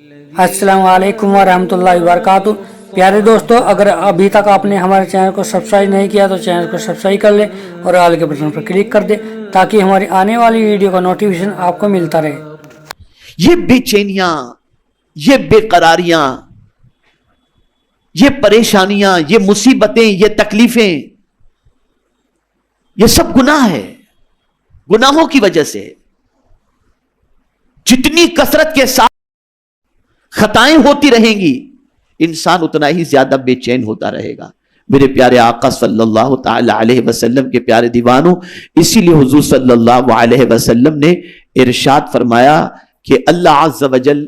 अस्सलाम वालेकुम वरहमतुल्लाहि वबरकातुहू। प्यारे दोस्तों, अगर अभी तक आपने हमारे चैनल को सब्सक्राइब नहीं किया तो चैनल को सब्सक्राइब कर ले और ऑल के बटन पर क्लिक कर दे ताकि हमारी आने वाली वीडियो का नोटिफिकेशन आपको मिलता रहे। ये बेचैनियां, ये बेकरारियां, ये परेशानियां, ये मुसीबतें, ये तकलीफें, ये सब गुनाह है। गुनाहों की वजह से जितनी कसरत के साथ खताएं होती रहेंगी, इंसान उतना ही ज्यादा बेचैन होता रहेगा। मेरे प्यारे आका सल्लल्लाहु ताला अलैहि वसल्लम के प्यारे दीवानों, इसीलिए हुजूर सल्लल्लाहु अलैहि वसल्लम ने इरशाद फरमाया कि अल्लाह अज़्ज़ वजल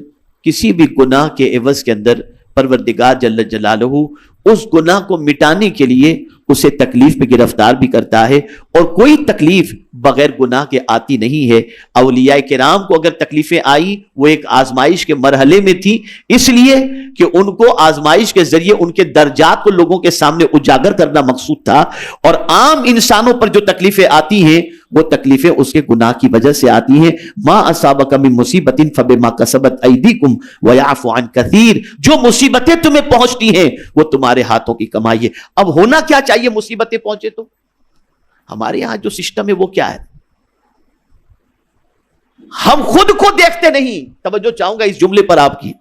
किसी भी गुनाह के एवज के अंदर परवरदिगार जल्ल जलालहू उस गुनाह को मिटाने के लिए उसे तकलीफ में गिरफ्तार भी करता है, और कोई तकलीफ बगैर गुनाह के आती नहीं है। औलिया किराम को अगर तकलीफें आई, वो एक आजमाइश के मरहले में थी, इसलिए कि उनको आजमाइश के जरिए उनके दर्जात को लोगों के सामने उजागर करना मकसूद था। और आम इंसानों पर जो तकलीफें आती हैं, वो तकलीफें उसके गुनाह की वजह से आती हैं। मा असाबका मिन मुसीबतिन फबिमा कसबत ऐदीकुम व याफु अन कसीर। जो मुसीबतें तुम्हें पहुंचती हैं वो तुम्हारे हाथों की कमाई है। अब होना क्या चाहिए मुसीबतें पहुंचे तो? हमारे यहां जो सिस्टम है वो क्या है, हम खुद को देखते नहीं। तवज्जो चाहूंगा इस जुमले पर आपकी।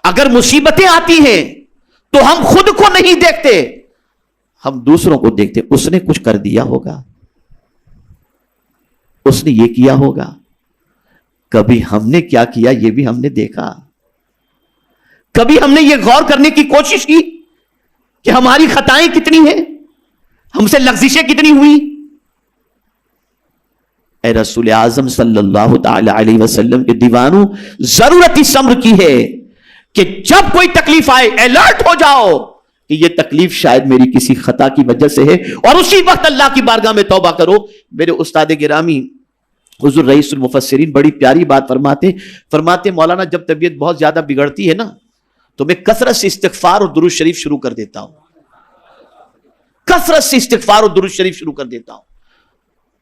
अगर मुसीबतें आती हैं तो हम खुद को नहीं देखते, हम दूसरों को देखते। उसने कुछ कर दिया होगा, उसने ये किया होगा, कभी हमने क्या किया ये भी हमने देखा। कभी हमने ये गौर करने की कोशिश की कि हमारी खताएं कितनी हैं, हमसे लग़ज़िशें कितनी हुई। ए रसूल आज़म सल्लल्लाहु ताला अलैहि वसल्लम के दीवानों, जरूरत इस अम्र की है कि जब कोई तकलीफ आए अलर्ट हो जाओ कि ये तकलीफ शायद मेरी किसी खता की वजह से है, और उसी वक्त अल्लाह की बारगाह में तौबा करो। मेरे उस्ताद गिरामी हुज़ूर रईसुल मुफस्सिरीन बड़ी प्यारी बात फरमाते मौलाना, जब तबीयत बहुत ज्यादा बिगड़ती है ना, तो मैं कसरत से इस्तिग़फ़ार और दुरूद शरीफ शुरू कर देता हूं। कसरत से इस्तिग़फ़ार और दुरूद शरीफ शुरू कर देता हूं,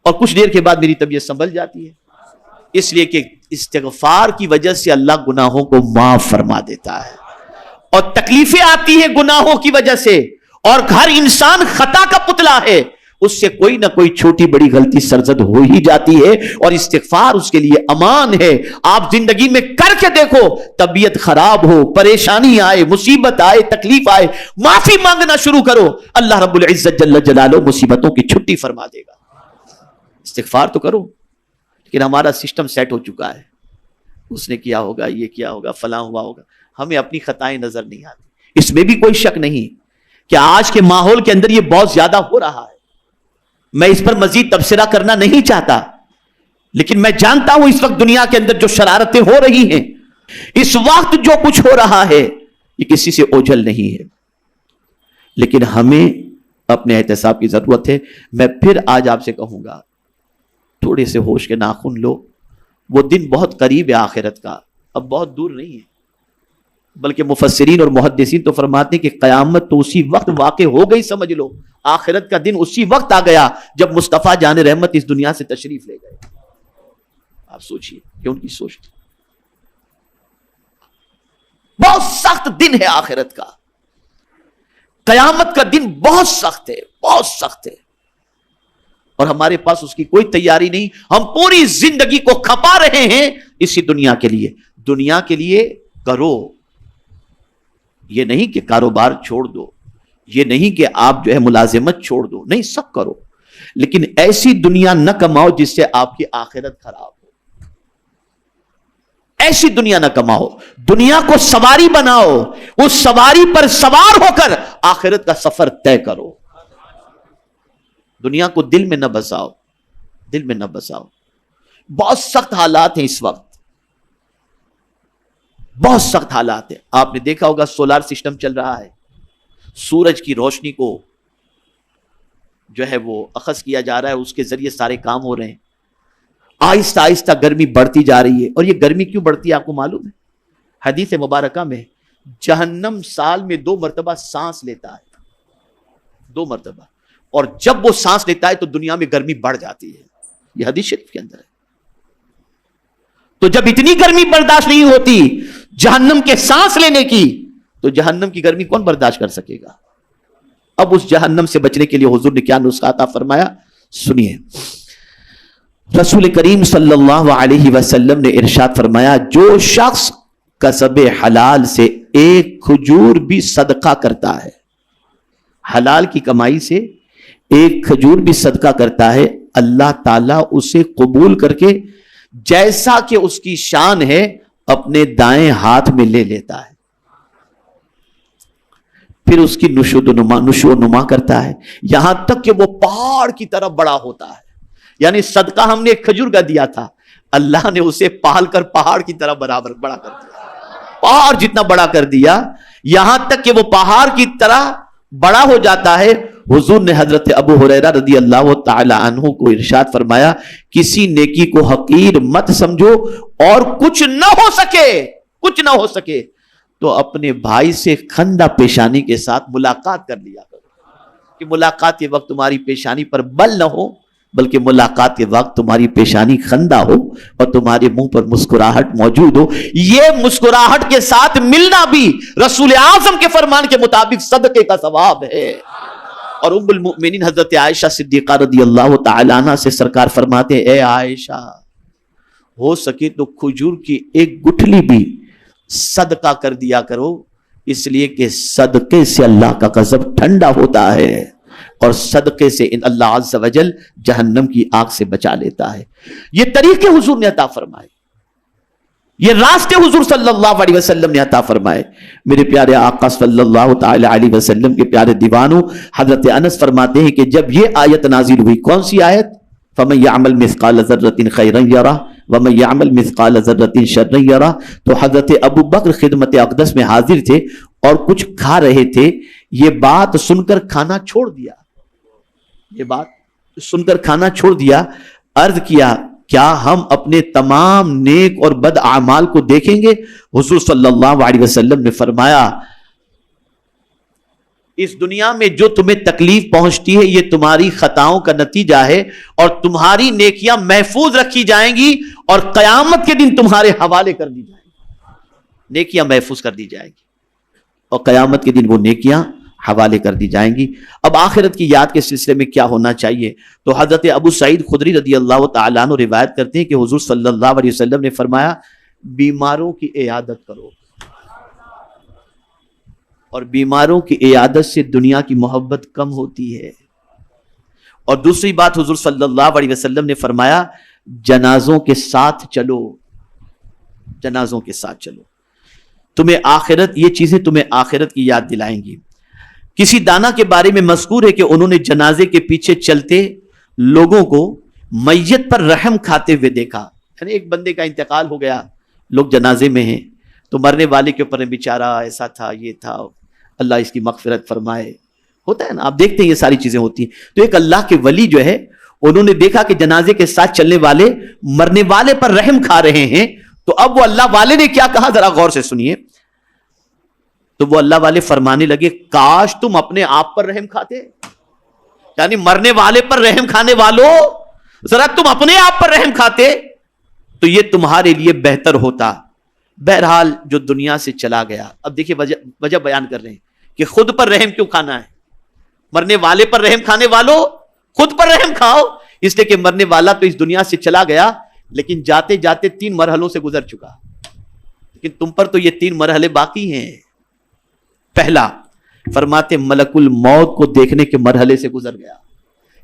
और कुछ देर के बाद मेरी तबीयत संभल जाती है। इसलिए कि इस्तिग़फ़ार की वजह से अल्लाह गुनाहों को माफ फरमा देता है, और तकलीफें आती हैं गुनाहों की वजह से। और हर इंसान खता का पुतला है, उससे कोई ना कोई छोटी बड़ी गलती सरजद हो ही जाती है, और इस्तिग़फ़ार उसके लिए अमान है। आप जिंदगी में करके देखो, तबीयत खराब हो, परेशानी आए, मुसीबत आए, तकलीफ आए, माफी मांगना शुरू करो, अल्लाह रब्बुल इज्जत जल्ल जलालहू मुसीबतों की छुट्टी फरमा देगा। इस्तिग़फ़ार तो करो। लेकिन हमारा सिस्टम सेट हो चुका है, उसने किया होगा, ये किया होगा, फलां हुआ होगा, हमें अपनी खताएं नजर नहीं आती। इसमें भी कोई शक नहीं कि आज के माहौल के अंदर ये बहुत ज्यादा हो रहा है। मैं इस पर मजीद तबसरा करना नहीं चाहता, लेकिन मैं जानता हूं इस वक्त दुनिया के अंदर जो शरारतें हो रही हैं, इस वक्त जो कुछ हो रहा है, ये किसी से ओझल नहीं है। लेकिन हमें अपने एहतसाब की जरूरत है। मैं फिर आज आपसे कहूंगा, थोड़े से होश के नाखून लो। वो दिन बहुत करीब है आखिरत का, अब बहुत दूर नहीं है। बल्कि मुफस्सिरीन और मुहद्दिसीन तो फरमाते हैं कि क़यामत तो उसी वक्त वाक़े हो गई, समझ लो। आखिरत का दिन उसी वक्त आ गया जब मुस्तफ़ा जान रहमत इस दुनिया से तशरीफ ले गए। आप सोचिए कि उनकी सोच थी। बहुत सख्त दिन है आखिरत का, क़यामत का दिन बहुत सख्त है, बहुत सख्त है, और हमारे पास उसकी कोई तैयारी नहीं। हम पूरी जिंदगी को खपा रहे हैं इसी दुनिया के लिए। दुनिया के लिए करो, ये नहीं कि कारोबार छोड़ दो, ये नहीं कि आप जो है मुलाजिमत छोड़ दो, नहीं, सब करो, लेकिन ऐसी दुनिया न कमाओ जिससे आपकी आखिरत खराब हो। ऐसी दुनिया न कमाओ, दुनिया को सवारी बनाओ, उस सवारी पर सवार होकर आखिरत का सफर तय करो। दुनिया को दिल में न बसाओ, दिल में न बसाओ। बहुत सख्त हालात हैं इस वक्त, बहुत सख्त हालात है। आपने देखा होगा सोलार सिस्टम चल रहा है, सूरज की रोशनी को जो है वो अखज़ किया जा रहा है, उसके जरिए सारे काम हो रहे हैं। आहिस्ता आहिस्ता गर्मी बढ़ती जा रही है, और ये गर्मी क्यों बढ़ती है आपको मालूम है? हदीस मुबारका में जहन्नम साल में 2 मरतबा सांस लेता है, 2 मरतबा, और जब वो सांस लेता है तो दुनिया में गर्मी बढ़ जाती है। ये हदीस शरीफ के अंदर है। तो जब इतनी गर्मी बर्दाश्त नहीं होती जहन्नम के सांस लेने की, तो जहन्नम की गर्मी कौन बर्दाश्त कर सकेगा। अब उस जहन्नम से बचने के लिए हुजूर ने क्या नुस्खा अता फरमाया, सुनिए। रसूल करीम सल्लल्लाहु अलैहि वसल्लम ने इरशाद फरमाया, जो शख्स कसबे हलाल से एक खजूर भी सदका करता है, हलाल की कमाई से एक खजूर भी सदका करता है, अल्लाह ताला उसे कबूल करके जैसा कि उसकी शान है अपने दाएं हाथ में ले लेता है, फिर उसकी नुशो नुमा करता है, यहां तक कि वो पहाड़ की तरफ बड़ा होता है। यानी सदका हमने एक खजूर का दिया था, अल्लाह ने उसे पाल कर पहाड़ की तरफ बराबर बड़ा कर दिया, पहाड़ जितना बड़ा कर दिया, यहां तक कि वो पहाड़ की तरह बड़ा हो जाता है। हुजूर ने हजरत अबू हुरैरा रदी अल्लाह तआला अन्हु को इरशाद फरमाया, किसी नेकी को हकीर मत समझो, और कुछ न हो सके तो अपने भाई से खंदा पेशानी के साथ मुलाकात कर लिया करो, कि मुलाकात के वक्त तुम्हारी पेशानी पर बल न हो, बल्कि मुलाकात के वक्त तुम्हारी पेशानी खंदा हो और तुम्हारे मुंह पर मुस्कुराहट मौजूद हो। ये मुस्कुराहट के साथ मिलना भी रसूल आज़म के फरमान के मुताबिक सदके का सवाब है। और उम्मुल मुमिनीन हजरत आयशा सिद्दीका रदी अल्लाह तआला अन्हा से सरकार फरमाते, ए आयशा, हो सके तो खजूर की एक गुठली भी सदका कर दिया करो, इसलिए कि सदके से अल्लाह का गज़ब ठंडा होता है और सदके से अल्लाह अज़्ज़ व जल जहन्नम की आग से बचा लेता है। ये तरीके हुजूर ने अता फरमाए, ये रास्ते हुजूर सल्लल्लाहु अलैहि वसल्लम ने अता फरमाए। मेरे प्यारे आका सल्लल्लाहु ताला अलैहि वसल्लम के प्यारे दीवानों, हजरत अनस फरमाते हैं कि जब ये आयत नाजिल हुई, कौन सी आयत, फमन यअमल मिस्काल ज़र्रतिन खैरन यरा वमन यअमल मिस्काल ज़र्रतिन शर्रन यरा, तो हजरत अबू बकर खिदमत अक़दस में हाजिर थे और कुछ खा रहे थे। ये बात सुनकर खाना छोड़ दिया, ये बात सुनकर खाना छोड़ दिया। अर्ज किया, क्या हम अपने तमाम नेक और बद आमाल को देखेंगे? हुजूर सल्लल्लाहु अलैहि वसल्लम ने फरमाया, इस दुनिया में जो तुम्हें तकलीफ पहुंचती है ये तुम्हारी खताओं का नतीजा है, और तुम्हारी नेकियां महफूज रखी जाएंगी और कयामत के दिन तुम्हारे हवाले कर दी जाएंगी। नेकियां महफूज कर दी जाएंगी और कयामत के दिन वो नेकियां हवाले कर दी जाएंगी। अब आखिरत की याद के सिलसिले में क्या होना चाहिए, तो हजरत अबू सईद खुदरी रदी अल्लाह तआला अन्हु रिवायत करते हैं कि हुजूर सल्लल्लाहु अलैहि वसल्लम ने फरमाया, बीमारों की इयादत करो, और बीमारों की इयादत से दुनिया की मोहब्बत कम होती है। और दूसरी बात हुजूर सल्लल्लाहु अलैहि वसल्लम ने फरमाया, जनाजों के साथ चलो, जनाजों के साथ चलो, तुम्हें आखिरत, ये चीजें तुम्हें आखिरत की याद दिलाएंगी। किसी दाना के बारे में मज़कूर है कि उन्होंने जनाजे के पीछे चलते लोगों को मैयत पर रहम खाते हुए देखा। यानी एक बंदे का इंतकाल हो गया, लोग जनाजे में हैं, तो मरने वाले के ऊपर बेचारा ऐसा था, ये था, अल्लाह इसकी मगफिरत फरमाए, होता है ना, आप देखते हैं ये सारी चीजें होती हैं। तो एक अल्लाह के वली जो है, उन्होंने देखा कि जनाजे के साथ चलने वाले मरने वाले पर रहम खा रहे हैं, तो अब वो अल्लाह वाले ने क्या कहा, जरा गौर से सुनिए। तो वो अल्लाह वाले फरमाने लगे, काश तुम अपने आप पर रहम खाते, यानी मरने वाले पर रहम खाने वालों, जरा तुम अपने आप पर रहम खाते तो ये तुम्हारे लिए बेहतर होता। बहरहाल जो दुनिया से चला गया, अब देखिए वजह बयान कर रहे हैं कि खुद पर रहम क्यों खाना है, मरने वाले पर रहम खाने वालों खुद पर रहम खाओ, इसलिए कि मरने वाला तो इस दुनिया से चला गया, लेकिन जाते जाते 3 मरहलों से गुजर चुका, लेकिन तुम पर तो ये 3 मरहले बाकी हैं। पहला, फरमाते मलकुल मौत को देखने के मरहले से गुजर गया,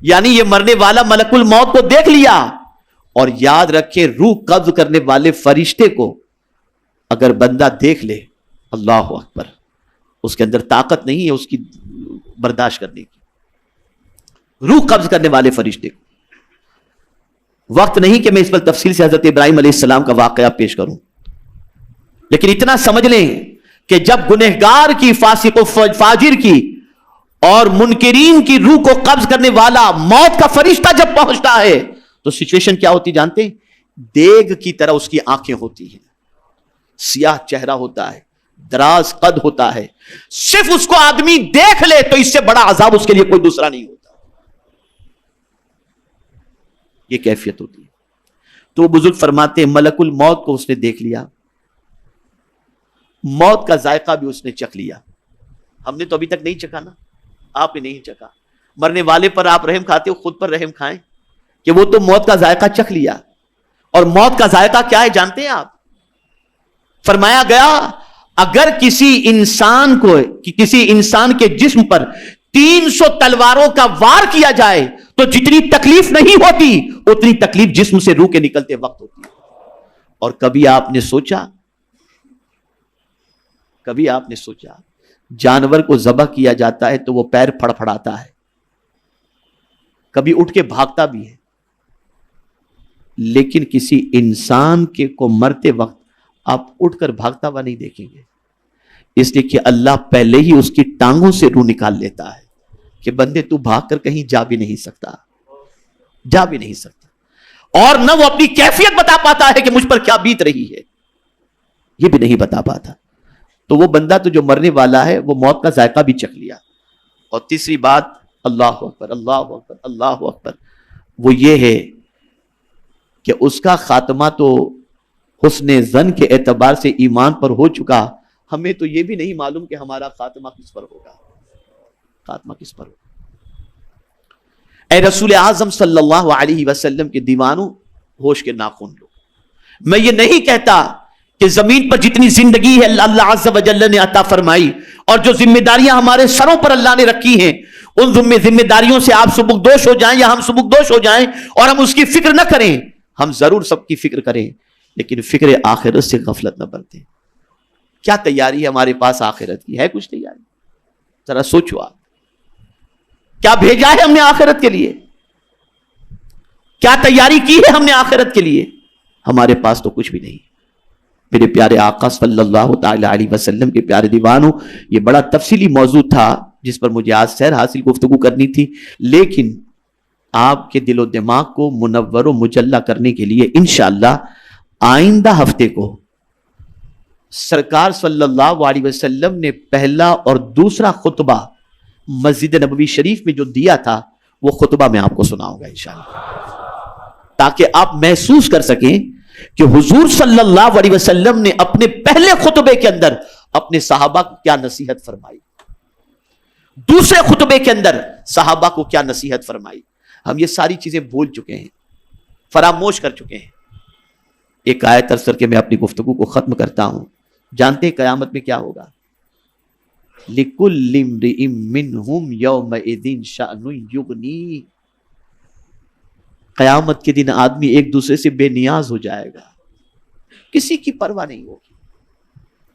यानी ये मरने वाला मलकुल मौत को देख लिया। और याद रखें, रूह कब्ज करने वाले फरिश्ते को अगर बंदा देख ले, अल्लाह अकबर, उसके अंदर ताकत नहीं है उसकी बर्दाश्त करने की। रूह कब्ज करने वाले फरिश्ते को, वक्त नहीं कि मैं इस पर तफसील से हजरत इब्राहिम अलैहिस्सलाम का वाकया पेश करूं, लेकिन इतना समझ लें कि जब गुनहगार की, फासिक फाजिर की और मुनकिरीन की रूह को कब्ज करने वाला मौत का फरिश्ता जब पहुंचता है, तो सिचुएशन क्या होती जानते हैं? देग की तरह उसकी आंखें होती हैं, सियाह चेहरा होता है, दराज कद होता है, सिर्फ उसको आदमी देख ले तो इससे बड़ा अजाब उसके लिए कोई दूसरा नहीं होता। ये कैफियत होती है। तो बुजुर्ग फरमाते मलकुल मौत को उसने देख लिया, موت کا ذائقہ بھی اس نے چکھ لیا. ہم نے تو ابھی تک نہیں چکھا نا, آپ نے نہیں چکھا. مرنے والے پر آپ رحم کھاتے ہو, خود پر رحم کھائیں کہ وہ تو موت کا ذائقہ چکھ لیا. اور موت کا ذائقہ کیا ہے جانتے ہیں آپ؟ فرمایا گیا اگر کسی انسان کے جسم پر 300 تلواروں کا وار کیا جائے تو جتنی تکلیف نہیں ہوتی اتنی تکلیف جسم سے روح کے نکلتے وقت ہوتی ہے. اور کبھی آپ نے سوچا جانور کو ذبح کیا جاتا ہے تو وہ پیر پھڑ پھڑاتا ہے, کبھی اٹھ کے بھاگتا بھی ہے, لیکن کسی انسان کو مرتے وقت آپ اٹھ کر بھاگتا ہوا نہیں دیکھیں گے, اس لیے کہ اللہ پہلے ہی اس کی ٹانگوں سے روح نکال لیتا ہے کہ بندے تو بھاگ کر کہیں جا بھی نہیں سکتا, اور نہ وہ اپنی کیفیت بتا پاتا ہے کہ مجھ پر کیا بیت رہی ہے, یہ بھی نہیں بتا پاتا. تو وہ بندہ تو جو مرنے والا ہے وہ موت کا ذائقہ بھی چکھ لیا. اور تیسری بات, اللہ اکبر اللہ اکبر اللہ اکبر, وہ یہ ہے کہ اس کا خاتمہ تو حسن ظن کے اعتبار سے ایمان پر ہو چکا. ہمیں تو یہ بھی نہیں معلوم کہ ہمارا خاتمہ کس پر ہوگا. اے رسول اعظم صلی اللہ علیہ وسلم کے دیوانوں, ہوش کے ناخن لو. میں یہ نہیں کہتا کہ زمین پر جتنی زندگی ہے اللہ عز و جل نے عطا فرمائی اور جو ذمہ داریاں ہمارے سروں پر اللہ نے رکھی ہیں ان ذمہ داریوں سے آپ سبکدوش ہو جائیں یا ہم سبکدوش ہو جائیں اور ہم اس کی فکر نہ کریں. ہم ضرور سب کی فکر کریں لیکن فکر آخرت سے غفلت نہ برتیں. کیا تیاری ہے ہمارے پاس آخرت کی؟ ہے کچھ تیاری؟ ذرا سوچو آپ, کیا بھیجا ہے ہم نے آخرت کے لیے؟ کیا تیاری کی ہے ہم نے آخرت کے لیے؟ ہمارے پاس تو کچھ بھی نہیں. میرے پیارے آقا صلی اللہ تعالی علیہ وسلم کے پیارے دیوانوں, یہ بڑا تفصیلی موضوع تھا جس پر مجھے آج سیر حاصل گفتگو کرنی تھی, لیکن آپ کے دل و دماغ کو منور و مجلہ کرنے کے لیے انشاءاللہ آئندہ ہفتے کو سرکار صلی اللہ علیہ وسلم نے پہلا اور دوسرا خطبہ مسجد نبوی شریف میں جو دیا تھا وہ خطبہ میں آپ کو سناؤں گا انشاءاللہ, تاکہ آپ محسوس کر سکیں کہ حضور صلی اللہ علیہ وسلم نے اپنے پہلے خطبے کے اندر اپنے صحابہ کو کیا نصیحت فرمائی, دوسرے خطبے کے اندر صحابہ کو کیا نصیحت فرمائی. ہم یہ ساری چیزیں بھول چکے ہیں, فراموش کر چکے ہیں. ایک آیت عرض کر کے میں اپنی گفتگو کو ختم کرتا ہوں. جانتے ہیں قیامت میں کیا ہوگا؟ لِكُلِّ امْرِئٍ مِّنْهُمْ يَوْمَئِذٍ شَأْنٌ يُغْنِيهِ. قیامت کے دن آدمی ایک دوسرے سے بے نیاز ہو جائے گا, کسی کی پرواہ نہیں ہوگی.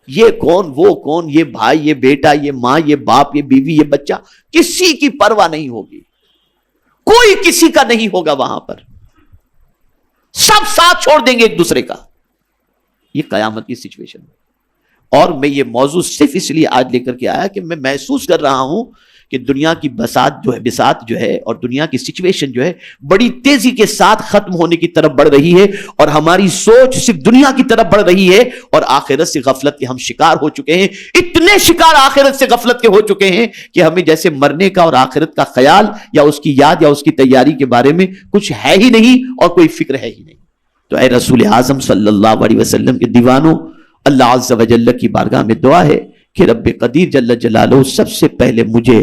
یہ کون وہ کون, یہ بھائی یہ بیٹا یہ ماں یہ باپ یہ بیوی یہ بچہ, کسی کی پرواہ نہیں ہوگی. کوئی کسی کا نہیں ہوگا وہاں پر, سب ساتھ چھوڑ دیں گے ایک دوسرے کا. یہ قیامت کی سچویشن ہے. اور میں یہ موضوع صرف اس لیے آج لے کر کے آیا کہ میں محسوس کر رہا ہوں کہ دنیا کی بساط جو ہے اور دنیا کی سچویشن جو ہے بڑی تیزی کے ساتھ ختم ہونے کی طرف بڑھ رہی ہے, اور ہماری سوچ صرف دنیا کی طرف بڑھ رہی ہے, اور آخرت سے غفلت کے ہم شکار ہو چکے ہیں. اتنے شکار آخرت سے غفلت کے ہو چکے ہیں کہ ہمیں جیسے مرنے کا اور آخرت کا خیال یا اس کی یاد یا اس کی تیاری کے بارے میں کچھ ہے ہی نہیں اور کوئی فکر ہے ہی نہیں. تو اے رسول اعظم صلی اللہ علیہ وسلم کے دیوانوں, اللہ عز و جل کی بارگاہ میں دعا ہے کہ رب قدیر جل جلالہ سب سے پہلے مجھے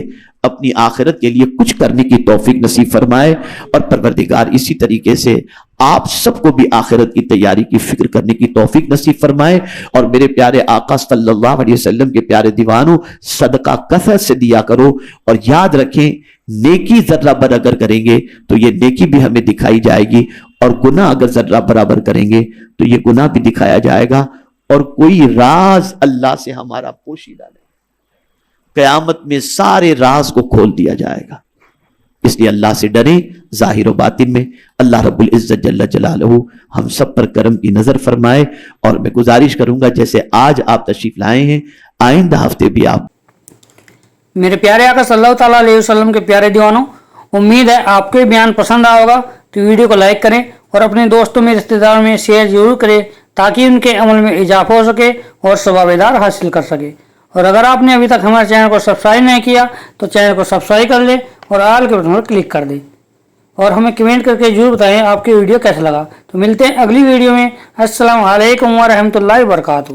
اپنی آخرت کے لیے کچھ کرنے کی توفیق نصیب فرمائے, اور پروردگار اسی طریقے سے آپ سب کو بھی آخرت کی تیاری کی فکر کرنے کی توفیق نصیب فرمائے. اور میرے پیارے آقا صلی اللہ علیہ وسلم کے پیارے دیوانوں, صدقہ کثرت سے دیا کرو, اور یاد رکھیں نیکی ذرہ بر اگر کریں گے تو یہ نیکی بھی ہمیں دکھائی جائے گی, اور گناہ اگر ذرہ برابر کریں گے تو یہ گناہ بھی دکھایا جائے گا. اور کوئی راز اللہ سے ہمارا پوشیدہ نہیں, قیامت میں سارے راز کو کھول دیا جائے گا. اس لیے اللہ سے ڈریں ظاہر و باطن میں. اللہ رب العزت جل جلالہ ہم سب پر کرم کی نظر فرمائے. اور میں گزارش کروں گا جیسے آج آپ تشریف لائے ہیں آئندہ ہفتے بھی آپ. میرے پیارے آقا صلی اللہ تعالیٰ علیہ وسلم کے پیارے دیوانوں, امید ہے آپ کو یہ بیان پسند آیا ہوگا. تو ویڈیو کو لائک کریں اور اپنے دوستوں میں رشتہ داروں میں شیئر ضرور کریں تاکہ ان کے عمل میں اضافہ ہو سکے اور ثواب دار حاصل کر سکے. اور اگر آپ نے ابھی تک ہمارے چینل کو سبسکرائب نہیں کیا تو چینل کو سبسکرائب کر لیں اور آل کے بٹن پر کلک کر دیں, اور ہمیں کمنٹ کر کے ضرور بتائیں آپ کی ویڈیو کیسا لگا. تو ملتے ہیں اگلی ویڈیو میں. السلام علیکم ورحمۃ اللہ وبرکاتہ.